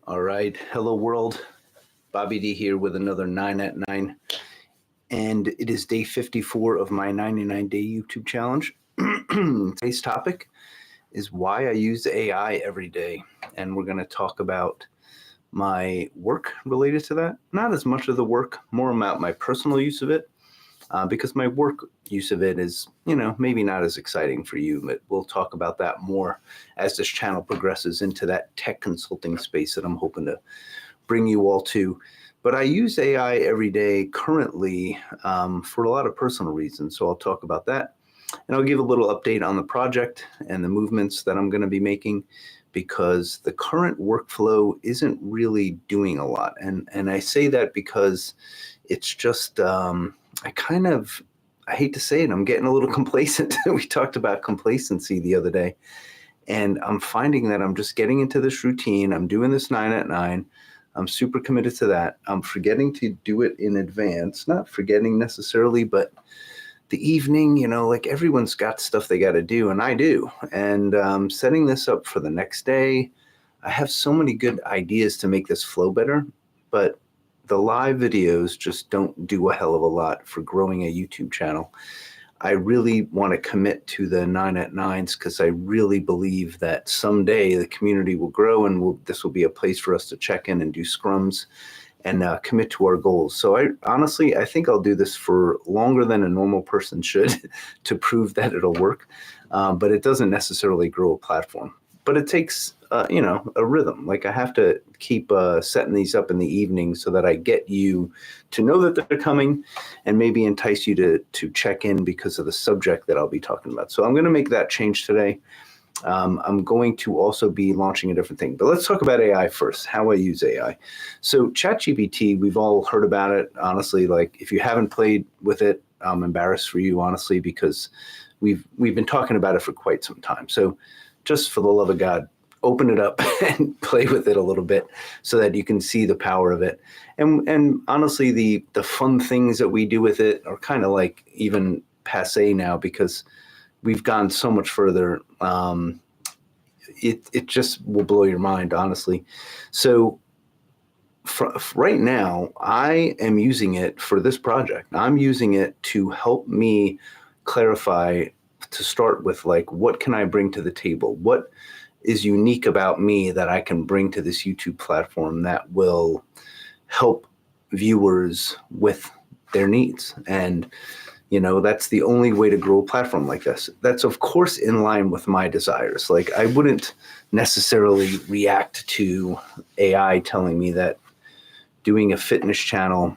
All right. Hello, world. Bobby D here with another 9 at 9. And it is day 54 of my 99-day YouTube challenge. Today's topic is why I use AI every day. And we're going to talk about my work related to that. Not as much of the work, more about my personal use of it. Because my work use of it is, maybe not as exciting for you, but we'll talk about that more as this channel progresses into that tech consulting space that I'm hoping to bring you all to. But I use AI every day currently for a lot of personal reasons. So I'll talk about that. And I'll give a little update on the project and the movements that I'm going to be making, because the current workflow isn't really doing a lot. And I say that because it's just, I hate to say it, I'm getting a little complacent. We talked about complacency the other day. And I'm finding that I'm just getting into this routine. I'm doing this 9 at 9. I'm super committed to that. I'm forgetting to do it in advance. Not forgetting necessarily, but the evening, like everyone's got stuff they got to do, and I do. And setting this up for the next day, I have so many good ideas to make this flow better, but the live videos just don't do a hell of a lot for growing a YouTube channel. I really want to commit to the 9 at 9s because I really believe that someday the community will grow, and this will be a place for us to check in and do scrums and commit to our goals. So I think I'll do this for longer than a normal person should to prove that it'll work. But it doesn't necessarily grow a platform. But it takes, a rhythm. Like I have to keep setting these up in the evening so that I get you to know that they're coming and maybe entice you to check in because of the subject that I'll be talking about. So I'm going to make that change today. I'm going to also be launching a different thing. But let's talk about AI first, how I use AI. So ChatGPT, we've all heard about it. Honestly, like if you haven't played with it, I'm embarrassed for you, honestly, because we've been talking about it for quite some time. So just for the love of God, open it up and play with it a little bit so that you can see the power of it. And honestly, the fun things that we do with it are kind of like even passé now because we've gone so much further. It just will blow your mind, honestly. So right now, I am using it for this project. I'm using it to help me clarify, to start with, like, what can I bring to the table? What is unique about me that I can bring to this YouTube platform that will help viewers with their needs? And that's the only way to grow a platform like this. That's, of course, in line with my desires. Like, I wouldn't necessarily react to AI telling me that doing a fitness channel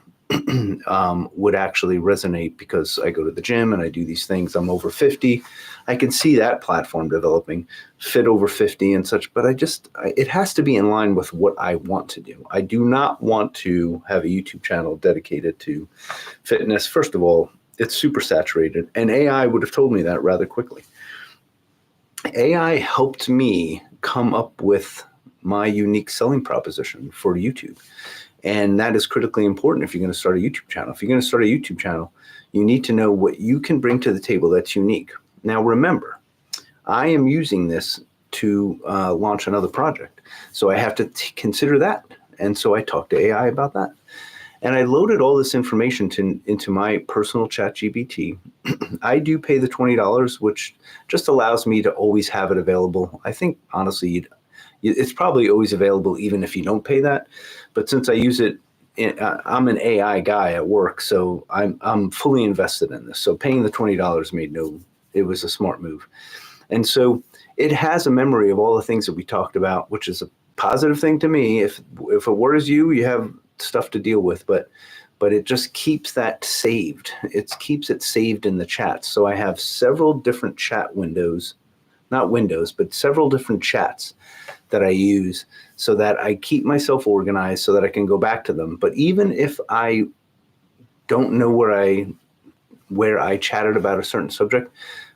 would actually resonate because I go to the gym and I do these things. I'm over 50. I can see that platform developing, fit over 50 and such, but it has to be in line with what I want to do. I do not want to have a YouTube channel dedicated to fitness. First of all, it's super saturated, and AI would have told me that rather quickly. AI helped me come up with my unique selling proposition for YouTube. And that is critically important if you're going to start a YouTube channel. If you're going to start a YouTube channel, you need to know what you can bring to the table that's unique. Now, remember, I am using this to launch another project. So I have to consider that. And so I talked to AI about that. And I loaded all this information into my personal ChatGPT. I do pay the $20, which just allows me to always have it available. I think, honestly, it's probably always available even if you don't pay that. But since I use it, I'm an AI guy at work, so I'm fully invested in this. So paying the $20 it was a smart move. And so it has a memory of all the things that we talked about, which is a positive thing to me. If it worries you, you have stuff to deal with, but it just keeps that saved. It keeps it saved in the chat. So I have several different chat windows, not windows, but several different chats that I use so that I keep myself organized so that I can go back to them. But even if I don't know where I chatted about a certain subject,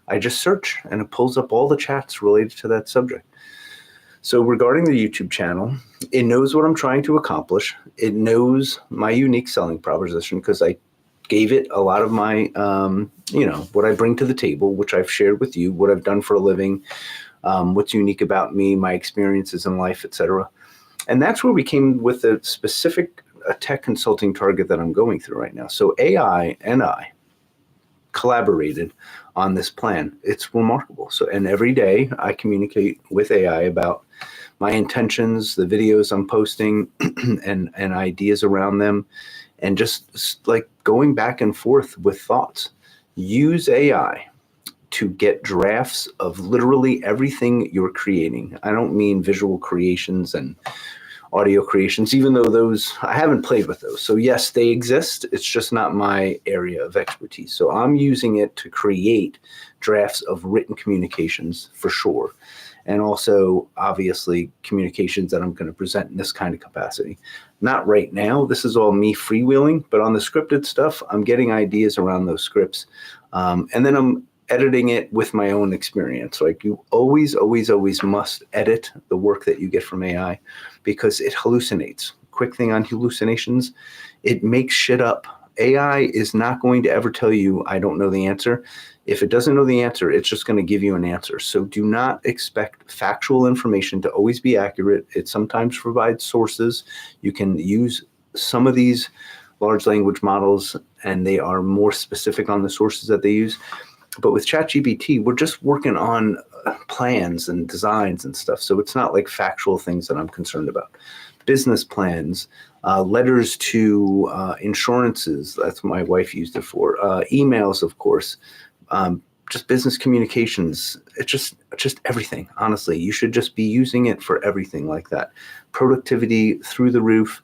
I just search and it pulls up all the chats related to that subject. So regarding the YouTube channel, it knows what I'm trying to accomplish. It knows my unique selling proposition because I gave it a lot of my, what I bring to the table, which I've shared with you, what I've done for a living, what's unique about me, my experiences in life, etc. And that's where we came with a specific tech consulting target that I'm going through right now. So AI and I collaborated on this plan. It's remarkable. So, and every day I communicate with AI about my intentions, the videos I'm posting, and ideas around them, and just like going back and forth with thoughts. Use AI to get drafts of literally everything you're creating. I don't mean visual creations and audio creations, even though those, I haven't played with those. So yes, they exist. It's just not my area of expertise. So I'm using it to create drafts of written communications for sure. And also, obviously, communications that I'm going to present in this kind of capacity. Not right now. This is all me freewheeling, but on the scripted stuff, I'm getting ideas around those scripts. And then I'm editing it with my own experience. Like you always, always, always must edit the work that you get from AI because it hallucinates. Quick thing on hallucinations, it makes shit up. AI is not going to ever tell you, I don't know the answer. If it doesn't know the answer, it's just going to give you an answer. So do not expect factual information to always be accurate. It sometimes provides sources. You can use some of these large language models, and they are more specific on the sources that they use. But with ChatGPT, we're just working on plans and designs and stuff. So it's not like factual things that I'm concerned about. Business plans, letters to insurances, that's what my wife used it for, emails, of course, just business communications. It's just everything, honestly. You should just be using it for everything like that. Productivity through the roof.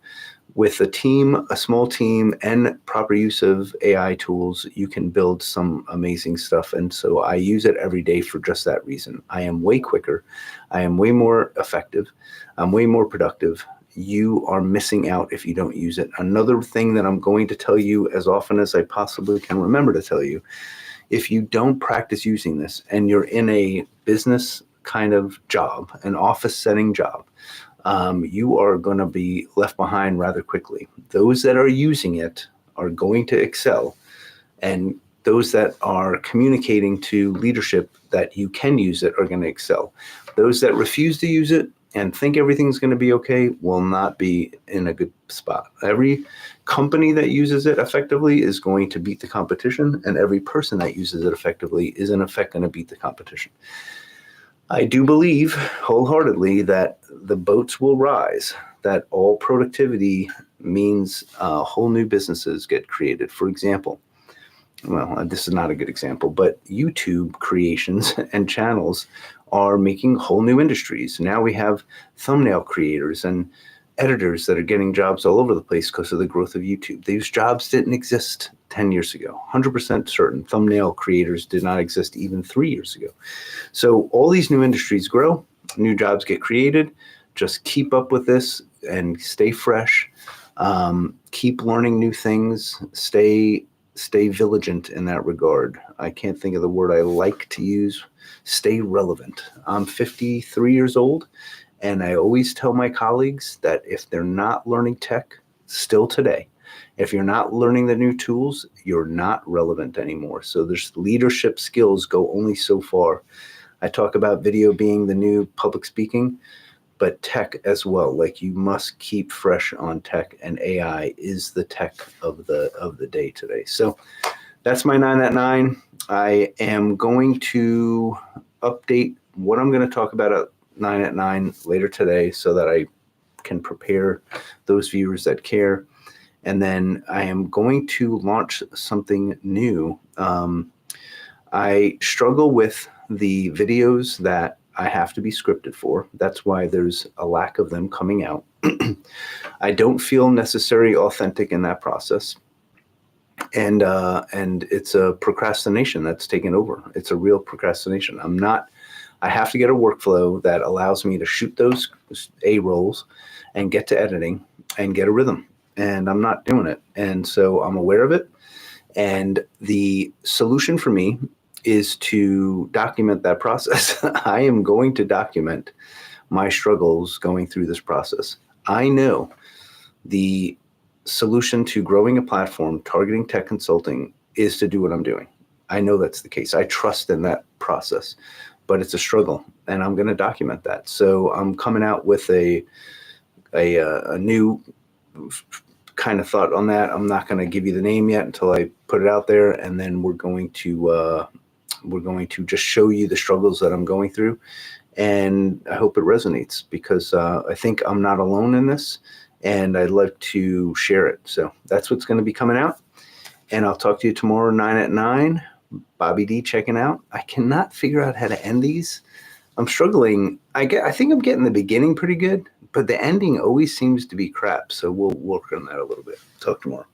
With a team, a small team, and proper use of AI tools, you can build some amazing stuff. And so I use it every day for just that reason. I am way quicker. I am way more effective. I'm way more productive. You are missing out if you don't use it. Another thing that I'm going to tell you as often as I possibly can remember to tell you, if you don't practice using this and you're in a business kind of job, an office setting job, you are going to be left behind rather quickly. Those that are using it are going to excel, and those that are communicating to leadership that you can use it are going to excel. Those that refuse to use it and think everything's going to be okay will not be in a good spot. Every company that uses it effectively is going to beat the competition, and every person that uses it effectively is in effect going to beat the competition. I do believe wholeheartedly that the boats will rise, that all productivity means whole new businesses get created. For example, well, this is not a good example, but YouTube creations and channels are making whole new industries. Now we have thumbnail creators and editors that are getting jobs all over the place because of the growth of YouTube. These jobs didn't exist 10 years ago. 100% certain thumbnail creators did not exist even 3 years ago. So all these new industries grow, new jobs get created. Just keep up with this and stay fresh. Keep learning new things. Stay vigilant in that regard. I can't think of the word I like to use. Stay relevant. I'm 53 years old, and I always tell my colleagues that if they're not learning tech still today, if you're not learning the new tools, you're not relevant anymore. So there's leadership skills go only so far. I talk about video being the new public speaking, but tech as well. Like you must keep fresh on tech, and AI is the tech of the day today. So that's my 9 at 9. I am going to update what I'm going to talk about at 9 at 9 later today so that I can prepare those viewers that care. And then I am going to launch something new. I struggle with the videos that I have to be scripted for. That's why there's a lack of them coming out. I don't feel necessarily authentic in that process. And it's a procrastination that's taken over. It's a real procrastination. I have to get a workflow that allows me to shoot those A-rolls and get to editing and get a rhythm. And I'm not doing it. And so I'm aware of it. And the solution for me is to document that process. I am going to document my struggles going through this process. I know the solution to growing a platform, targeting tech consulting, is to do what I'm doing. I know that's the case. I trust in that process, but it's a struggle, and I'm going to document that. So I'm coming out with a a new kind of thought on that. I'm not going to give you the name yet until I put it out there, and then we're going to just show you the struggles that I'm going through, and I hope it resonates because I think I'm not alone in this, and I'd like to share it. So that's what's going to be coming out, and I'll talk to you tomorrow 9 at 9. Bobby D checking out. I cannot figure out how to end these. I'm struggling. I think I'm getting the beginning pretty good, but the ending always seems to be crap. So we'll work on that a little bit. Talk tomorrow.